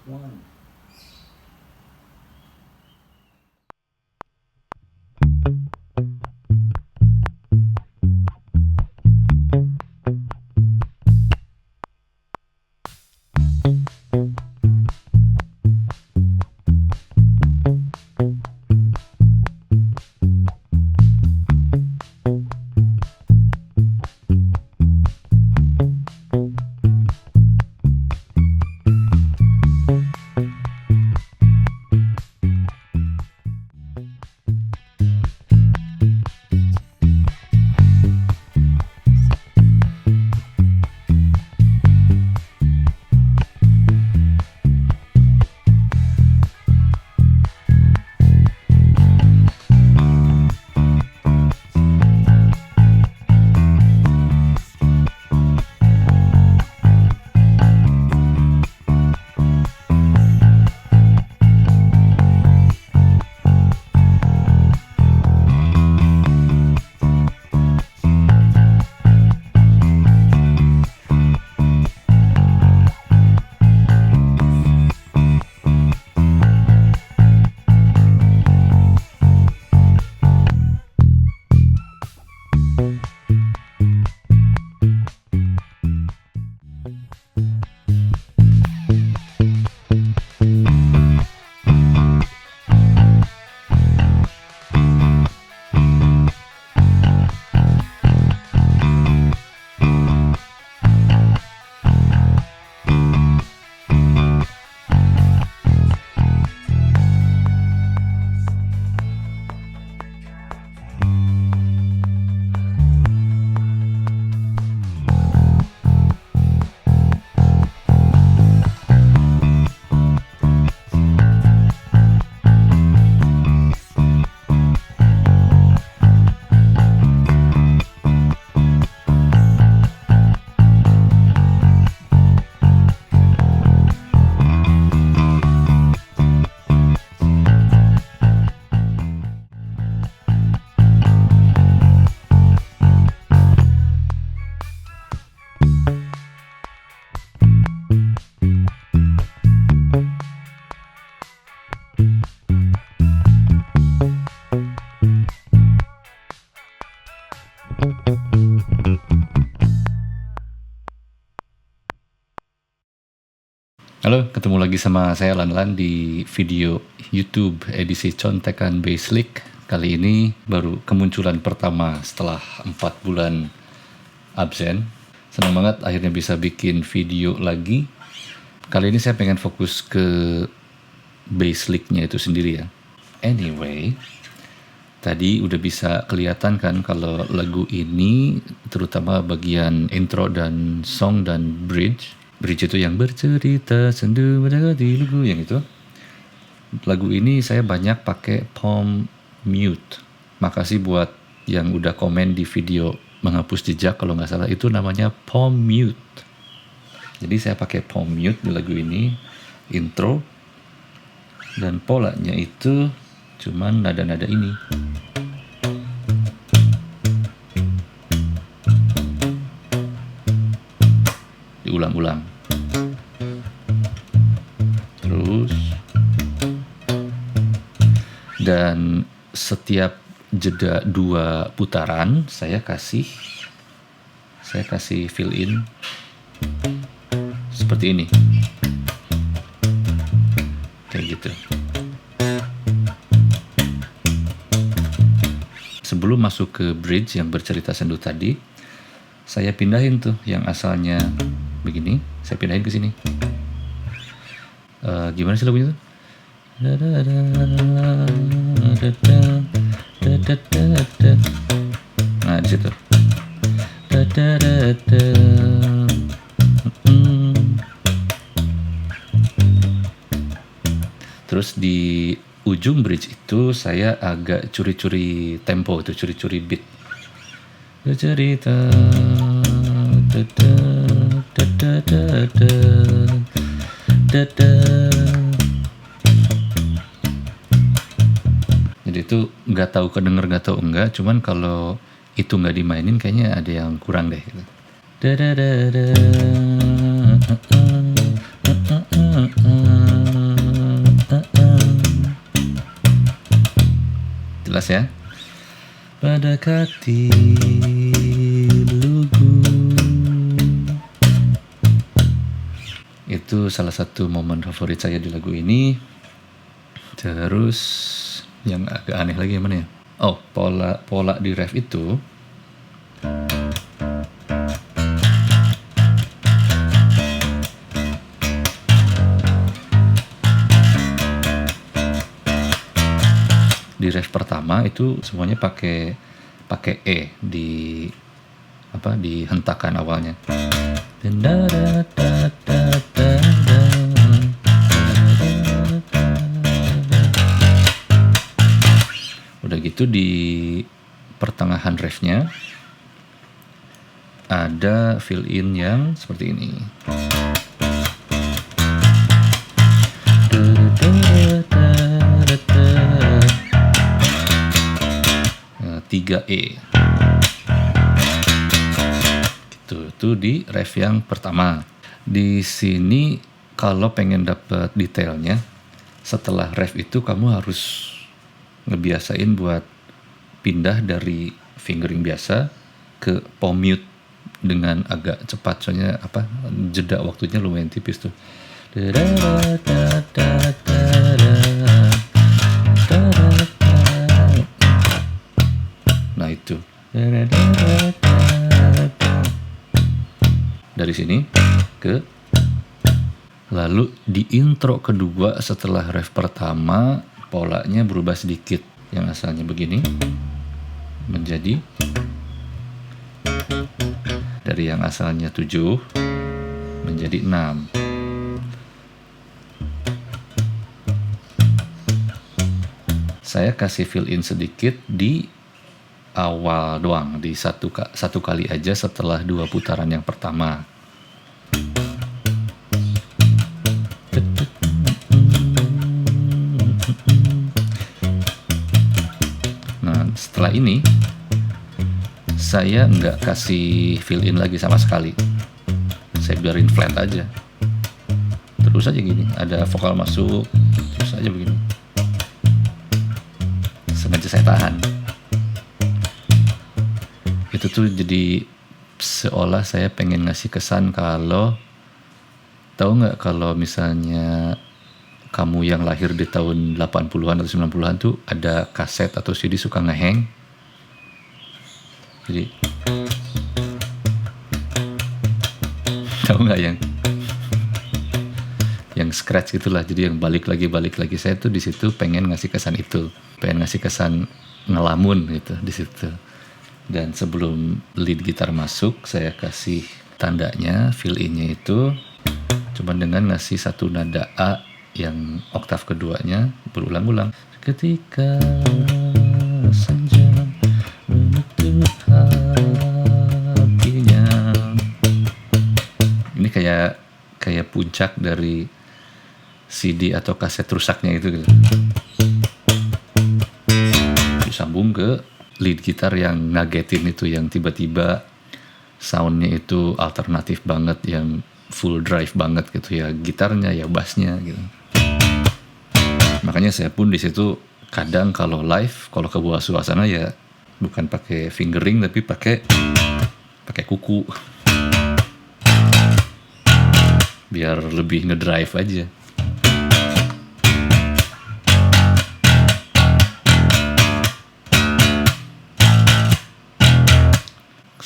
One. Halo, ketemu lagi sama saya Lan di video YouTube edisi contekan Baselisk. Kali ini baru kemunculan pertama setelah 4 bulan absen. Senang banget akhirnya bisa bikin video lagi. Kali ini saya pengen fokus ke Baselisk-nya itu sendiri ya. Anyway, tadi udah bisa kelihatan kan kalau lagu ini terutama bagian intro dan song dan bridge itu yang bercerita sendu mendekati lugu yang itu. Lagu ini saya banyak pakai palm mute. Makasih buat yang udah komen di video menghapus jejak, kalau nggak salah itu namanya palm mute. Jadi saya pakai palm mute di lagu ini, intro, dan polanya itu cuman nada-nada ini. Diulang-ulang. Terus dan setiap jeda 2 putaran saya kasih fill in seperti ini. Kayak gitu. Sebelum masuk ke bridge yang bercerita sendu tadi, saya pindahin tuh yang asalnya begini, saya pindahin ke sini. Gimana sih lagunya tuh? Nah, di situ. Terus di ujung bridge itu saya agak curi-curi tempo, itu curi-curi beat. Bercerita jadi itu nggak tahu kedenger nggak tahu enggak, cuman kalau itu nggak dimainin kayaknya ada yang kurang deh gitu. jelas ya. Pada kati lugu. Itu salah satu momen favorit saya di lagu ini. Terus yang agak aneh lagi yang mana ya? Oh, pola di ref itu di ref pertama itu semuanya pakai E di hentakan awalnya. Udah gitu di pertengahan refnya ada fill in yang seperti ini. 3E. Gitu, itu di ref yang pertama. Di sini kalau pengen dapat detailnya, setelah ref itu kamu harus ngebiasain buat pindah dari fingering biasa ke palm mute dengan agak cepat, soalnya jeda waktunya lumayan tipis tuh. Nah itu dari sini ke, lalu di intro kedua setelah ref pertama polanya berubah sedikit, yang asalnya begini menjadi dari yang asalnya 7 menjadi 6. Saya kasih fill in sedikit di awal doang, di satu kali aja setelah 2 putaran yang pertama. Nah, setelah ini saya nggak kasih fill in lagi sama sekali. Saya biarin flat aja. Terus aja gini, ada vokal masuk, terus aja begini. Sengaja saya tahan. Itu tuh jadi seolah saya pengen ngasih kesan kalau, tahu nggak kalau misalnya kamu yang lahir di tahun 80-an atau 90-an tuh ada kaset atau CD suka ngehang. Jadi tahu nggak yang scratch gitulah, jadi yang balik lagi. Saya tuh di situ pengen ngasih kesan itu, pengen ngasih kesan ngelamun gitu di situ. Dan sebelum lead gitar masuk, saya kasih tandanya fill in-nya itu cuma dengan ngasih satu nada A yang oktav keduanya berulang-ulang. Ketika senja menutup hatinya. Ini kayak puncak dari CD atau kaset rusaknya gitu. Disambung ke lead gitar yang ngagetin itu, yang tiba-tiba soundnya itu alternatif banget, yang full drive banget gitu ya, gitarnya ya bassnya gitu. Makanya saya pun di situ kadang kalau live, kalau ke bawah suasana ya bukan pakai fingering tapi pakai kuku biar lebih ngedrive aja.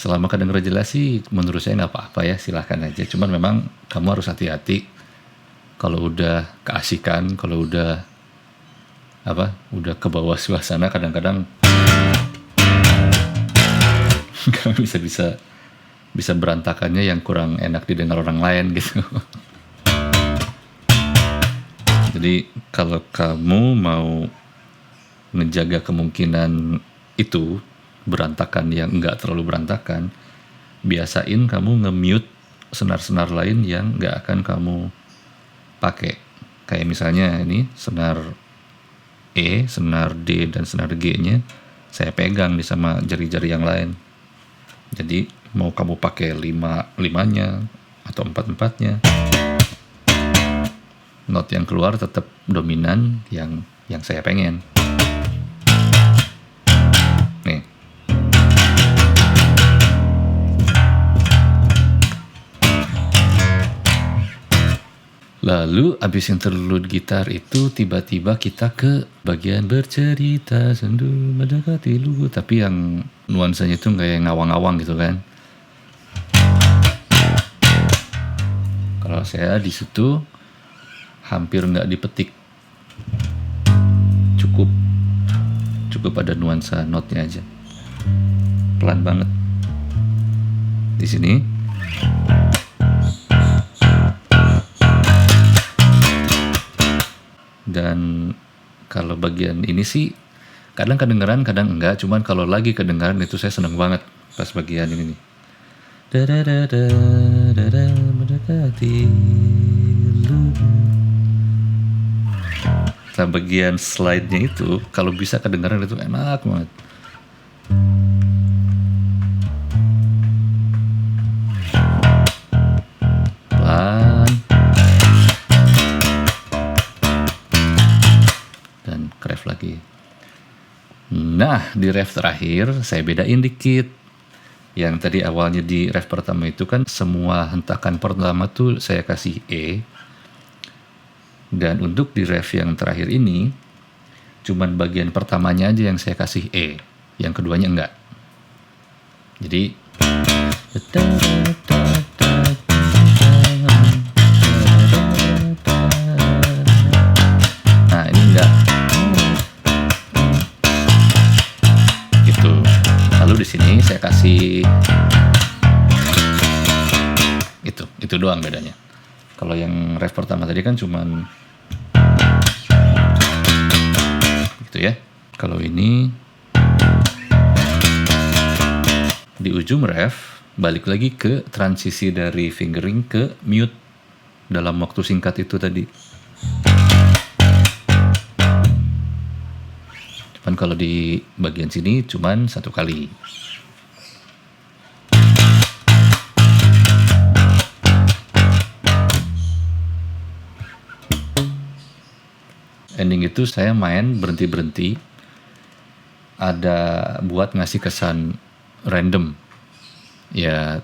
Selama kedengeran jelas sih menurut saya nggak apa-apa ya, silahkan aja. Cuman memang kamu harus hati-hati kalau udah keasikan, kalau udah ke bawah suasana, kadang-kadang kamu bisa berantakannya yang kurang enak didengar orang lain gitu. Jadi kalau kamu mau ngejaga kemungkinan itu berantakan yang enggak terlalu berantakan, biasain kamu nge-mute senar-senar lain yang enggak akan kamu pakai. Kayak misalnya ini senar E, senar D, dan senar G-nya saya pegang di sama jari-jari yang lain. Jadi mau kamu pakai 5-nya atau 4-4-nya, not yang keluar tetap dominan yang saya pengen. Lalu abis interlude gitar itu tiba-tiba kita ke bagian bercerita sendu mendekati lugu, tapi yang nuansanya itu kayak ngawang-ngawang gitu kan. Kalau saya di situ hampir nggak dipetik, cukup ada nuansa notnya aja, pelan banget di sini. Dan kalau bagian ini sih kadang kedengeran kadang enggak, cuman kalau lagi kedengeran itu saya seneng banget pas bagian ini nih. Mendekati lugu. Nah, bagian slide-nya itu kalau bisa kedengaran itu enak banget. Pelan. Dan ke ref lagi. Nah, di ref terakhir saya bedain dikit. Yang tadi awalnya di ref pertama itu kan semua hentakan pertama tuh saya kasih E. Dan untuk di ref yang terakhir ini, cuman bagian pertamanya aja yang saya kasih E, yang keduanya enggak. Jadi nah ini enggak. Gitu. Lalu di sini saya kasih itu doang bedanya. Kalau yang ref pertama tadi kan cuman gitu ya. Kalau ini di ujung ref balik lagi ke transisi dari fingering ke mute dalam waktu singkat itu tadi. Cuman kalau di bagian sini cuman satu kali. Ending itu saya main berhenti-berhenti, ada buat ngasih kesan random. Ya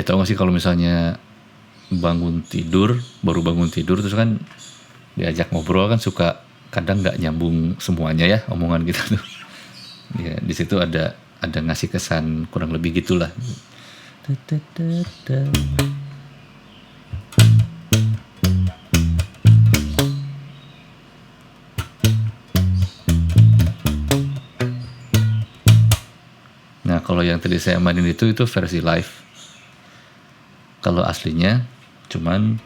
tau gak sih kalau misalnya baru bangun tidur terus kan diajak ngobrol kan suka kadang nggak nyambung semuanya ya omongan kita tuh. Ya di situ ada ngasih kesan kurang lebih gitulah. Nah, kalau yang tadi saya mainin itu versi live. Kalau aslinya cuman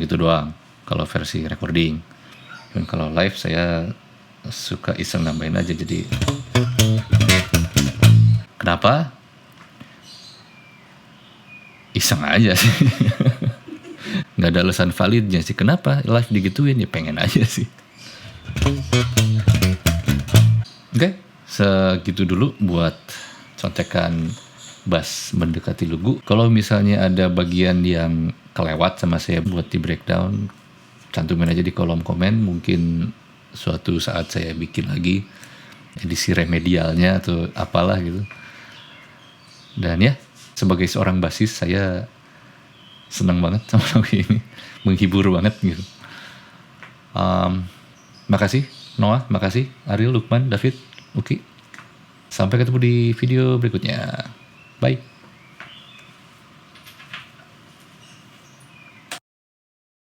gitu doang. Kalau versi recording. Dan kalau live saya suka iseng nambahin aja jadi. Kenapa? Iseng aja sih. Nggak ada alasan validnya sih. Kenapa live digituin? Ya pengen aja sih. Oke. Segitu dulu buat contekan bass mendekati lugu. Kalau misalnya ada bagian yang kelewat sama saya buat di breakdown, cantumin aja di kolom komen. Mungkin suatu saat saya bikin lagi edisi remedialnya atau apalah gitu. Dan ya, sebagai seorang bassis saya senang banget sama lagu ini, menghibur banget gitu. Makasih Noah, makasih Ariel, Lukman, David. Oke. Sampai ketemu di video berikutnya. Bye.